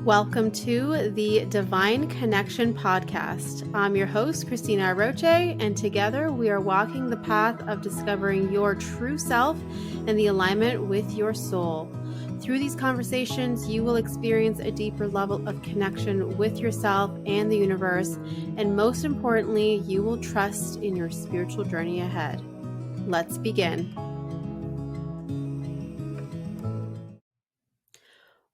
Welcome to the Divine Connection Podcast. I'm your host, Cristina Aroche, and together we are walking the path of discovering your true self and the alignment with your soul. Through these conversations, you will experience a deeper level of connection with yourself and the universe, and most importantly, you will trust in your spiritual journey ahead. Let's begin.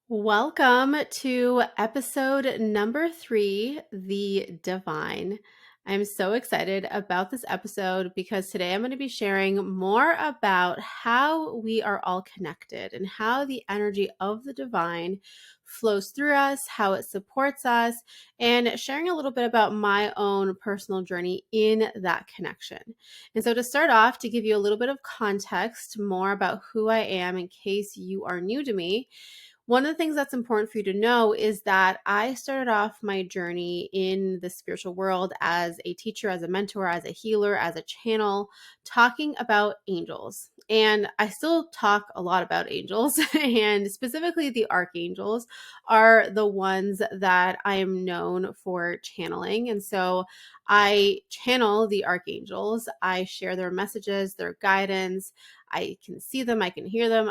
Welcome to episode number 3, The Divine. I'm so excited about this episode because today I'm going to be sharing more about how we are all connected and how the energy of the divine flows through us, how it supports us, and sharing a little bit about my own personal journey in that connection. And so to start off, to give you a little bit of context more about who I am in case you are new to me, one of the things that's important for you to know is that I started off my journey in the spiritual world as a teacher, as a mentor, as a healer, as a channel, talking about angels. And I still talk a lot about angels, and specifically the archangels are the ones that I am known for channeling. And so I channel the archangels. I share their messages, their guidance. I can see them, I can hear them.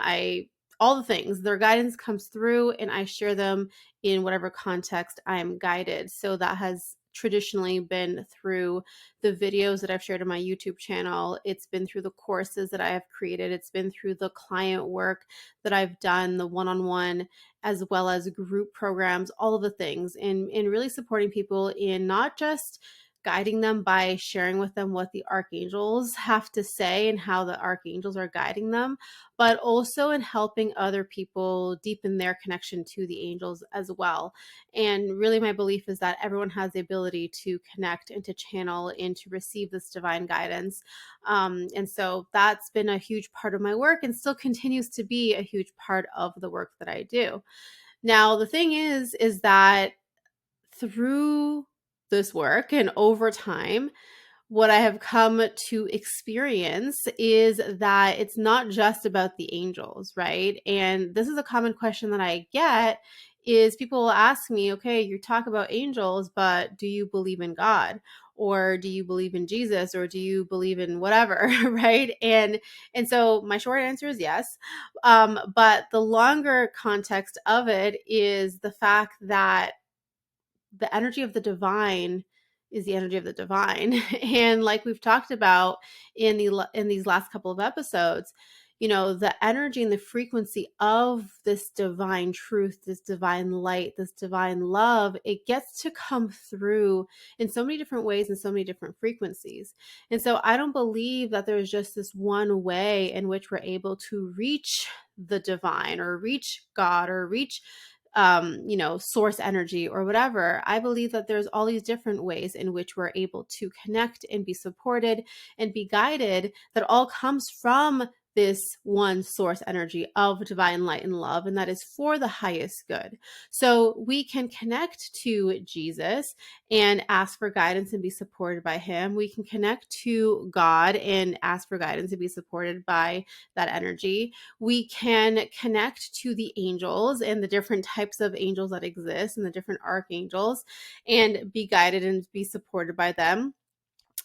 All the things, their guidance comes through and I share them in whatever context I'm guided. So that has traditionally been through the videos that I've shared on my YouTube channel. It's been through the courses that I have created. It's been through the client work that I've done, the one-on-one, as well as group programs, all of the things, and really supporting people in not just guiding them by sharing with them what the archangels have to say and how the archangels are guiding them, but also in helping other people deepen their connection to the angels as well. And really my belief is that everyone has the ability to connect and to channel and to receive this divine guidance. And so that's been a huge part of my work and still continues to be a huge part of the work that I do. Now, the thing is that through this work and over time, what I have come to experience is that it's not just about the angels, right? And this is a common question that I get is people will ask me, okay, you talk about angels, but do you believe in God? Or do you believe in Jesus? Or do you believe in whatever, right? And so my short answer is yes. But the longer context of it is the fact that the energy of the divine is the energy of the divine. And like we've talked about in these last couple of episodes, you know, the energy and the frequency of this divine truth, this divine light, this divine love, it gets to come through in so many different ways and so many different frequencies. And so I don't believe that there's just this one way in which we're able to reach the divine or reach God or reach source energy or whatever. I believe that there's all these different ways in which we're able to connect and be supported and be guided that all comes from this one source energy of divine light and love, and that is for the highest good. So we can connect to Jesus and ask for guidance and be supported by him. We can connect to God and ask for guidance and be supported by that energy. We can connect to the angels and the different types of angels that exist and the different archangels and be guided and be supported by them.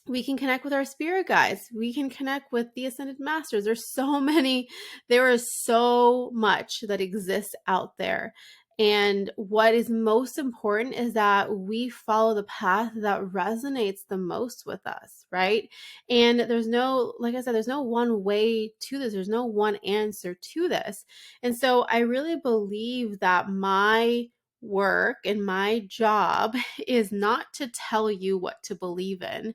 We can connect with our spirit guides. We can connect with the ascended masters. There is so much that exists out there. And what is most important is that we follow the path that resonates the most with us, right? And like I said, there's no one way to this. There's no one answer to this. And so I really believe that my work and my job is not to tell you what to believe in,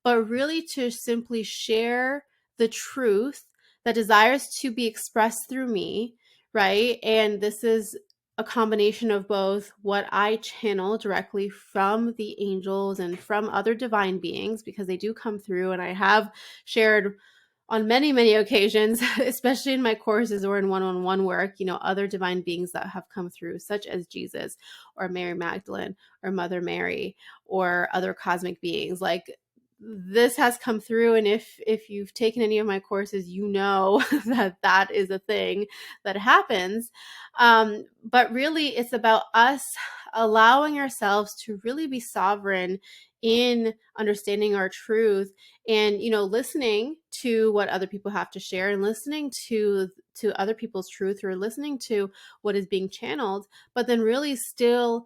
but really to simply share the truth that desires to be expressed through me, right? And this is a combination of both what I channel directly from the angels and from other divine beings, because they do come through, and I have shared on many, many occasions, especially in my courses or in one-on-one work, other divine beings that have come through, such as Jesus or Mary Magdalene or Mother Mary or other cosmic beings. Like, this has come through, and if you've taken any of my courses, you know that that is a thing that happens. But really, it's about us allowing ourselves to really be sovereign in understanding our truth, and listening to what other people have to share, and listening to other people's truth, or listening to what is being channeled, but then really still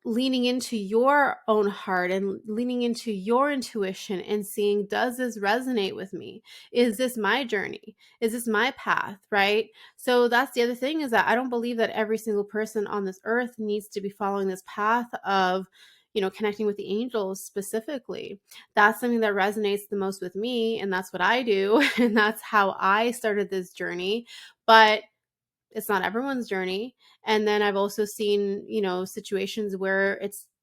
leaning into your own heart and leaning into your intuition and seeing, does this resonate with me? Is this my journey? Is this my path? Right? So that's the other thing, is that I don't believe that every single person on this earth needs to be following this path of connecting with the angels specifically. That's something that resonates the most with me, and that's what I do. And that's how I started this journey. But it's not everyone's journey. And then I've also seen, situations where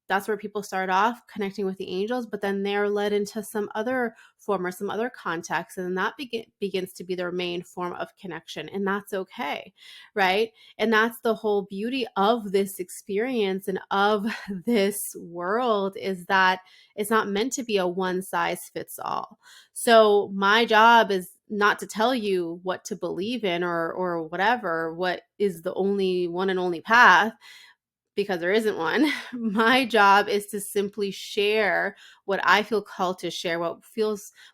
that's where people start off connecting with the angels, but then they're led into some other form or some other context, and that begins to be their main form of connection, and that's okay, right? And that's the whole beauty of this experience and of this world, is that it's not meant to be a one size fits all. So my job is not to tell you what to believe in, or whatever, what is the only one and only path, because there isn't one. My job is to simply share what I feel called to share, what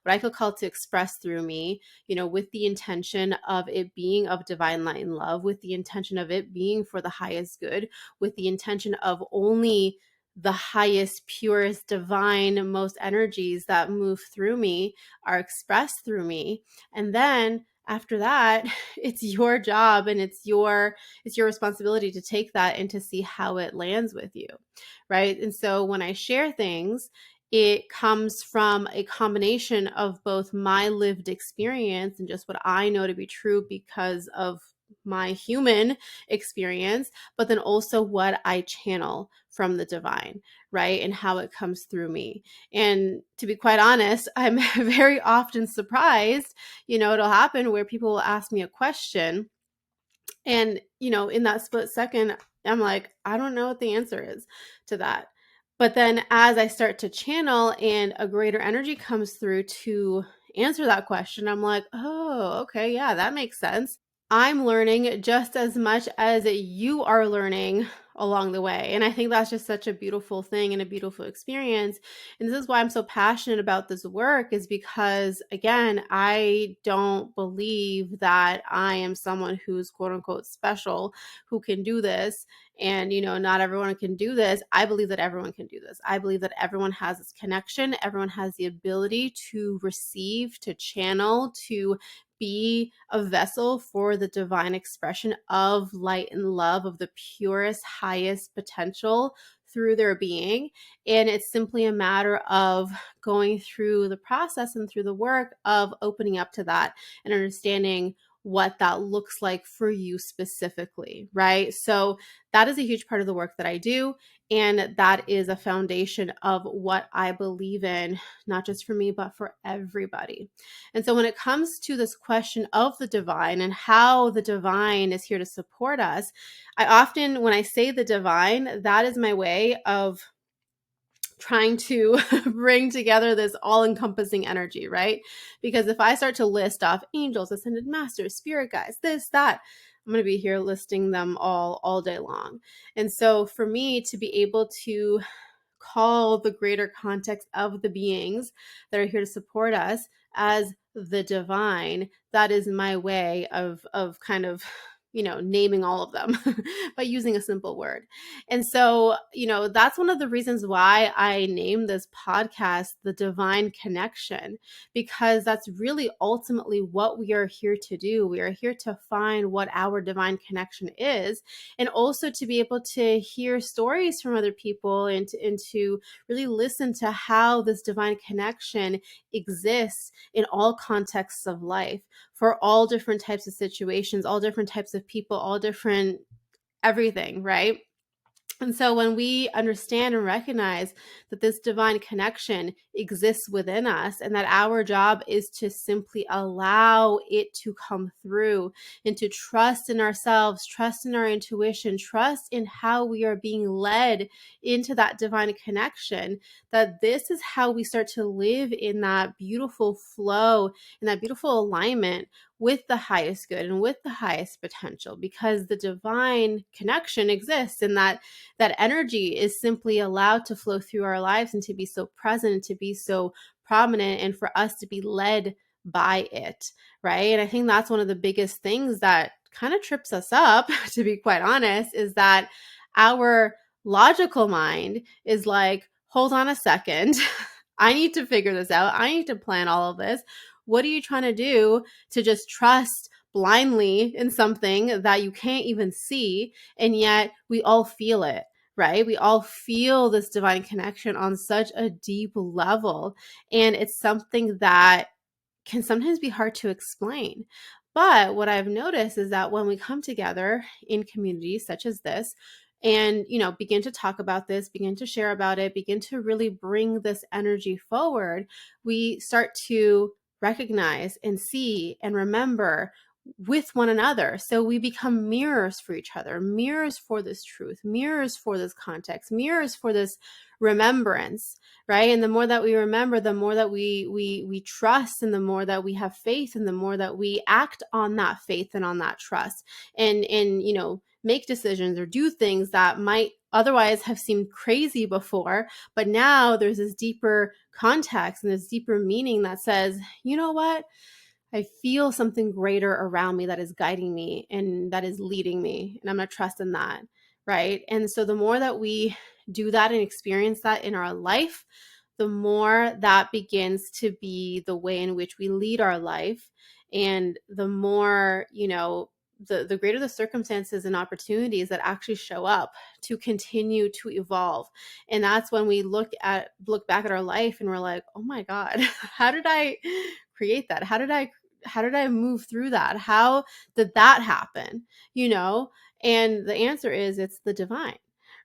I feel called to express through me, with the intention of it being of divine light and love, with the intention of it being for the highest good, with the intention of only the highest, purest, divine, most energies that move through me are expressed through me. And then after that, it's your job, and it's your responsibility to take that and to see how it lands with you, right? And so when I share things, it comes from a combination of both my lived experience and just what I know to be true because of my human experience, but then also what I channel from the divine, right? And how it comes through me. And to be quite honest, I'm very often surprised. It'll happen where people will ask me a question, and, in that split second, I'm like, I don't know what the answer is to that. But then as I start to channel and a greater energy comes through to answer that question, I'm like, oh, okay, yeah, that makes sense. I'm learning just as much as you are learning along the way. And I think that's just such a beautiful thing and a beautiful experience. And this is why I'm so passionate about this work, is because, again, I don't believe that I am someone who's quote unquote special, who can do this. And, not everyone can do this. I believe that everyone can do this. I believe that everyone has this connection. Everyone has the ability to receive, to channel, to be a vessel for the divine expression of light and love, of the purest, highest potential through their being. And it's simply a matter of going through the process and through the work of opening up to that and understanding what that looks like for you specifically, right? So that is a huge part of the work that I do. And that is a foundation of what I believe in, not just for me, but for everybody. And so when it comes to this question of the divine and how the divine is here to support us, I often, when I say the divine, that is my way of trying to bring together this all-encompassing energy, right? Because if I start to list off angels, ascended masters, spirit guides, this, that, I'm going to be here listing them all day long. And so for me to be able to call the greater context of the beings that are here to support us as the divine, that is my way of kind of naming all of them by using a simple word. And so that's one of the reasons why I named this podcast The Divine Connection, because that's really ultimately what we are here to do. We are here to find what our divine connection is, and also to be able to hear stories from other people, and to really listen to how this divine connection exists in all contexts of life, for all different types of situations, all different types of people, all different everything, right? And so when we understand and recognize that this divine connection exists within us and that our job is to simply allow it to come through and to trust in ourselves, trust in our intuition, trust in how we are being led into that divine connection, that this is how we start to live in that beautiful flow, in that beautiful alignment with the highest good and with the highest potential, because the divine connection exists, and that energy is simply allowed to flow through our lives and to be so present and to be so prominent, and for us to be led by it, right? And I think that's one of the biggest things that kind of trips us up, to be quite honest, is that our logical mind is like, hold on a second. I need to figure this out. I need to plan all of this. What are you trying to do to just trust blindly in something that you can't even see? And yet we all feel it, right? We all feel this divine connection on such a deep level. And it's something that can sometimes be hard to explain. But what I've noticed is that when we come together in communities such as this, and begin to talk about this, begin to share about it, begin to really bring this energy forward, we start to recognize and see and remember with one another. So we become mirrors for each other, mirrors for this truth, mirrors for this context, mirrors for this remembrance, right? And the more that we remember, the more that we trust, and the more that we have faith, and the more that we act on that faith and on that trust, and make decisions or do things that might otherwise have seemed crazy before, but now there's this deeper context and this deeper meaning that says, you know what? I feel something greater around me that is guiding me and that is leading me, and I'm going to trust in that, right? And so the more that we do that and experience that in our life, the more that begins to be the way in which we lead our life. And the more, the greater the circumstances and opportunities that actually show up to continue to evolve. And that's when we look back at our life and we're like, oh my God, how did I create that? How did I move through that? How did that happen? And the answer is, it's the divine,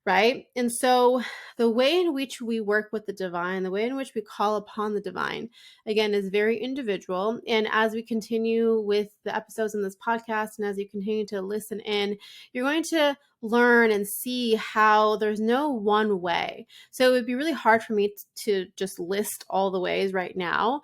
right? And so the way in which we work with the divine, the way in which we call upon the divine, again, is very individual. And as we continue with the episodes in this podcast, and as you continue to listen in, you're going to learn and see how there's no one way. So it would be really hard for me to just list all the ways right now,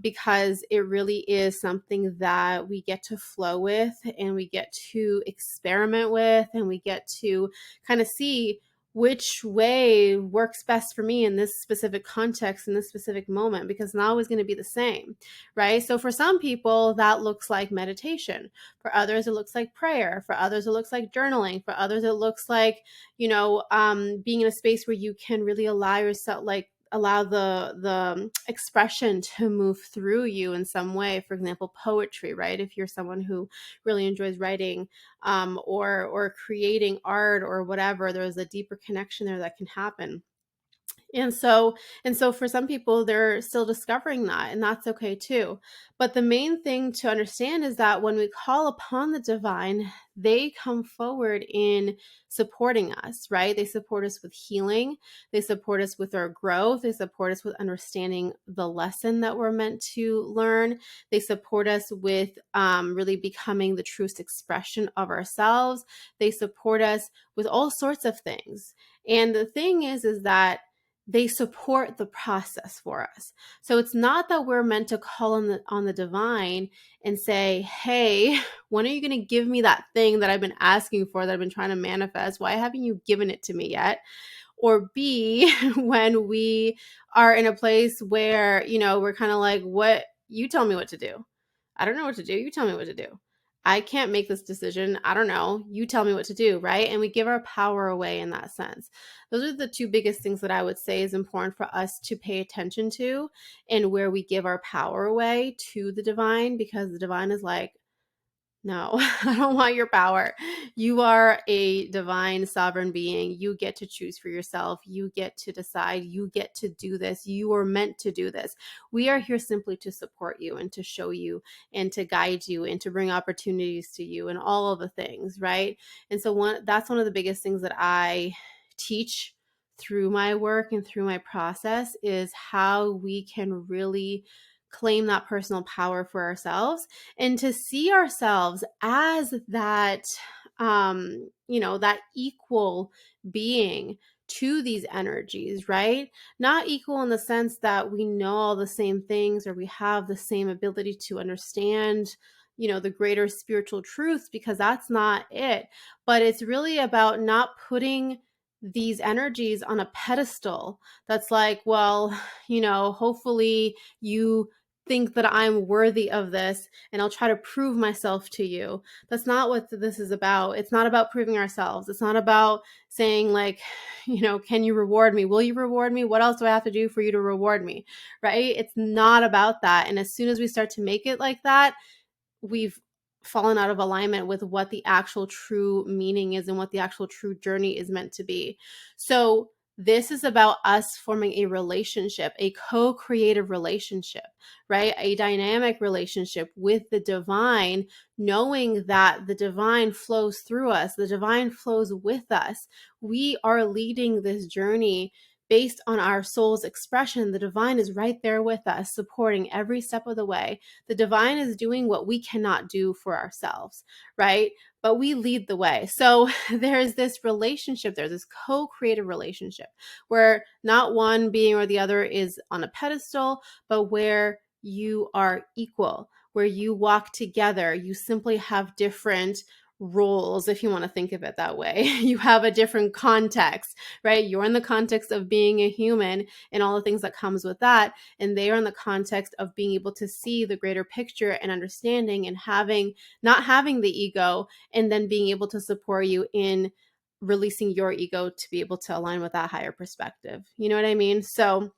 because it really is something that we get to flow with, and we get to experiment with, and we get to kind of see which way works best for me in this specific context, in this specific moment, because it's not always going to be the same, right? So for some people, that looks like meditation. For others, it looks like prayer. For others, it looks like journaling. For others, it looks like, being in a space where you can really allow yourself, allow the expression to move through you in some way. For example, poetry, right? If you're someone who really enjoys writing, or creating art or whatever, there's a deeper connection there that can happen. And so for some people, they're still discovering that, and that's okay too. But the main thing to understand is that when we call upon the divine, they come forward in supporting us, right? They support us with healing. They support us with our growth. They support us with understanding the lesson that we're meant to learn. They support us with really becoming the truest expression of ourselves. They support us with all sorts of things. And the thing is that they support the process for us. So it's not that we're meant to call on the divine and say, hey, when are you going to give me that thing that I've been asking for, that I've been trying to manifest? Why haven't you given it to me yet? Or B, when we are in a place where, we're kind of like, what? You tell me what to do. I don't know what to do. You tell me what to do. I can't make this decision. I don't know. You tell me what to do, right? And we give our power away in that sense. Those are the two biggest things that I would say is important for us to pay attention to, and where we give our power away to the divine, because the divine is like, No, I don't want your power. You are a divine sovereign being. You get to choose for yourself. You get to decide. You get to do this. You are meant to do this. We are here simply to support you and to show you and to guide you and to bring opportunities to you and all of the things, right? And so that's one of the biggest things that I teach through my work and through my process is how we can really claim that personal power for ourselves and to see ourselves as that that equal being to these energies, right? Not equal in the sense that we know all the same things or we have the same ability to understand the greater spiritual truths, because that's not it. But it's really about not putting these energies on a pedestal that's like, well, hopefully you think that I'm worthy of this and I'll try to prove myself to you. That's not what this is about. It's not about proving ourselves. It's not about saying like, can you reward me? Will you reward me? What else do I have to do for you to reward me? Right? It's not about that. And as soon as we start to make it like that, we've fallen out of alignment with what the actual true meaning is and what the actual true journey is meant to be. So this is about us forming a relationship, a co-creative relationship, right? A dynamic relationship with the divine, knowing that the divine flows through us, the divine flows with us. We are leading this journey based on our soul's expression. The divine is right there with us, supporting every step of the way. The divine is doing what we cannot do for ourselves, right? But we lead the way. So there's this relationship, there's this co-creative relationship where not one being or the other is on a pedestal, but where you are equal, where you walk together. You simply have different roles, if you want to think of it that way. You have a different context, right? You're in the context of being a human and all the things that comes with that, and they are in the context of being able to see the greater picture and understanding and not having the ego, and then being able to support you in releasing your ego to be able to align with that higher perspective. You know what I mean? So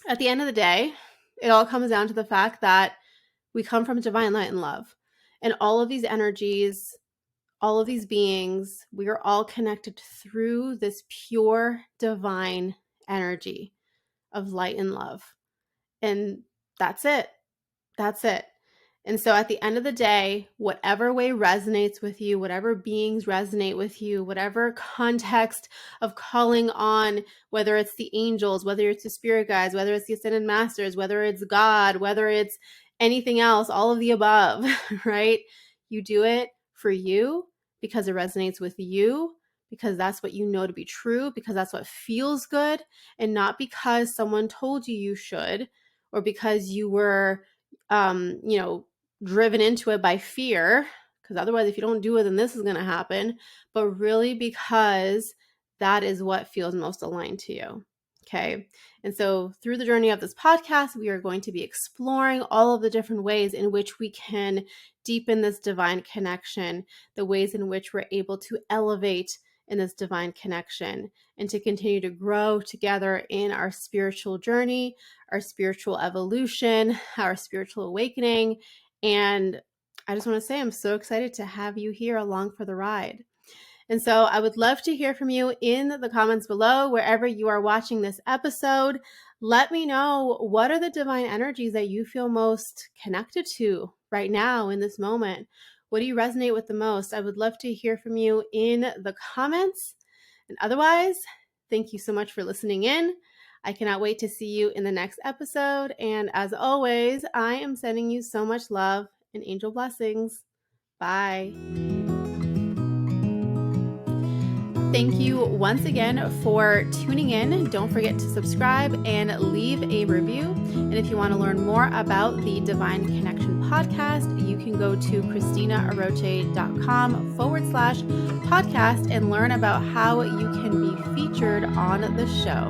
at the end of the day, it all comes down to the fact that we come from divine light and love, and all of these energies, all of these beings, we are all connected through this pure divine energy of light and love. And that's it. That's it. And so at the end of the day, whatever way resonates with you, whatever beings resonate with you, whatever context of calling on, whether it's the angels, whether it's the spirit guides, whether it's the ascended masters, whether it's God, whether it's anything else, all of the above, right? You do it for you because it resonates with you, because that's what you know to be true, because that's what feels good, and not because someone told you you should, or because you were driven into it by fear, because otherwise if you don't do it, then this is going to happen, but really because that is what feels most aligned to you. Okay. And so through the journey of this podcast, we are going to be exploring all of the different ways in which we can deepen this divine connection, the ways in which we're able to elevate in this divine connection and to continue to grow together in our spiritual journey, our spiritual evolution, our spiritual awakening. And I just want to say, I'm so excited to have you here along for the ride. And so I would love to hear from you in the comments below, wherever you are watching this episode. Let me know, what are the divine energies that you feel most connected to right now in this moment? What do you resonate with the most? I would love to hear from you in the comments. And otherwise, thank you so much for listening in. I cannot wait to see you in the next episode. And as always, I am sending you so much love and angel blessings. Bye. Thank you once again for tuning in. Don't forget to subscribe and leave a review. And if you want to learn more about the Divine Connection podcast, you can go to CristinaAroche.com/podcast and learn about how you can be featured on the show.